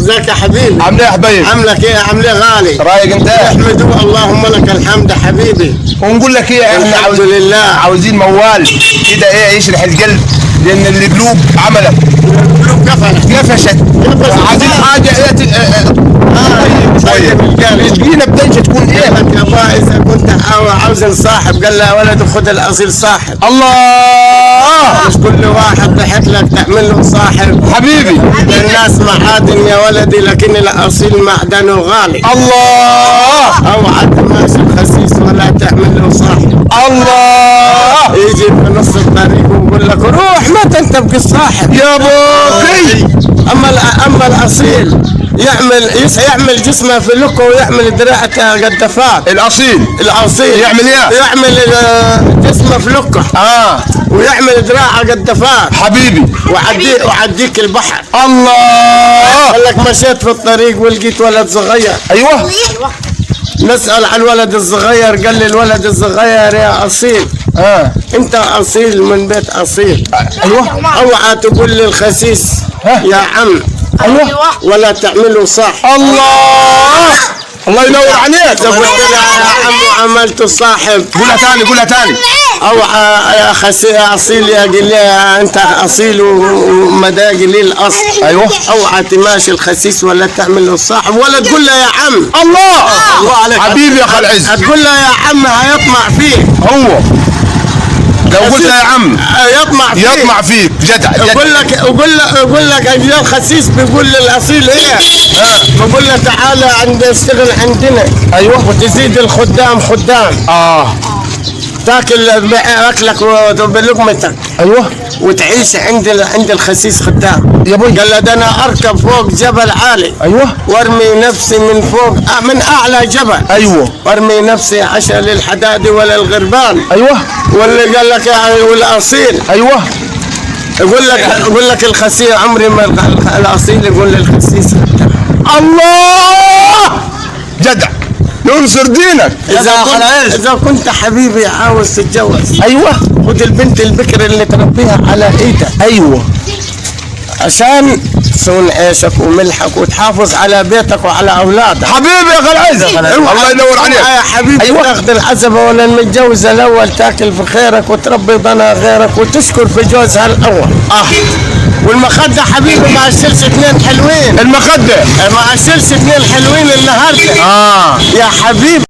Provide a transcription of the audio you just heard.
ازيك يا حبيبي؟ عامل ايه يا حبيبي؟ عاملك ايه؟ عامل ايه غالي؟ رايق انت؟ احمده اللهم لك الحمد حبيبي. ونقول لك ايه، احنا الحمد لله. عاوزين موال كده ايه يشرح القلب، لان القلوب عملت القلوب قفشت. عايزين حاجه ايه شويه تجينا بدنجه تكون ايه. يا ابا اذا كنت عاوز صاحب، قال له يا ولد خذ الاصيل صاحب. الله، مش كل واحد ضحك لك تعمل له صاحب حبيبي. الناس معادن يا ولدي، لكن الاصيل معدنه غالي. الله، اوعى تماشي الخسيس ولا تعمل له صاحب. الله، يجي في نص الطريق ويقول لك روح ما تنتبه الصاحب يا بوكي. اما الاصيل يعمل جسمه في لكه ويعمل دراعته قدفات. الاصيل يعمل ايه؟ يعمل جسمه في لكه ويعمل دراعه قدفات حبيبي. وعديك البحر. الله، قال لك مشيت في الطريق ولقيت ولد صغير. ايوه، نسأل على الولد الصغير، قال لي الولد الصغير يا اصيل انت اصيل من بيت اصيل. ايوه، اوعى تقول لي الخسيس يا عم. ايوه، ولا تعملوا صح. الله ينور عليك. قلت له يا عم وعملت صاحب. قولها تاني. اوعى يا اصيل، يا قال لي انت اصيل ومدى قليل الاصل. ايوه، اوعى تماشي الخسيس ولا تعمل له صاحب ولا تقول له يا عم. الله عليك حبيبي يا اخي العز. تقول له يا عم هيطمع فيك. هو لو قلت يا عم يطمع فيك جدع. يقول لك يا الخسيس بيقول للاصيل ايه؟ بيقول له تعالى اشتغل عندنا. ايوه، وتزيد الخدام خدام. تاكل اكلك بلقمتك. ايوه، وتعيش عند الخسيس خدام يا بوي. قال له ده انا اركب فوق جبل عالي. ايوه، وارمي نفسي من فوق من اعلى جبل. ايوه، وارمي نفسي عشان للحداد ولا الغربان. ايوه، واللي قال لك والاصيل ايوه، يقول لك الخسيس عمري ما الاصيل يقول للخسيس الله جدع ينصر دينك. اذا كنت حبيبي عاوز تتجوز، ايوه، خد البنت البكر اللي تربيها على ايدك. ايوه، عشان تصون عيشك وملحك وتحافظ على بيتك وعلى اولادك. حبيبي يا اخي العز. الله ينور عليك يا حبيبي. أيوة. تاخذ العزبه ولا المتجوزه الاول تاكل في خيرك وتربي ضنا غيرك وتشكر في جوزها الاول. والمخده حبيبي ما اشيلش اثنين حلوين. المخده ما اشيلش اثنين حلوين النهارده. يا يا حبيبي.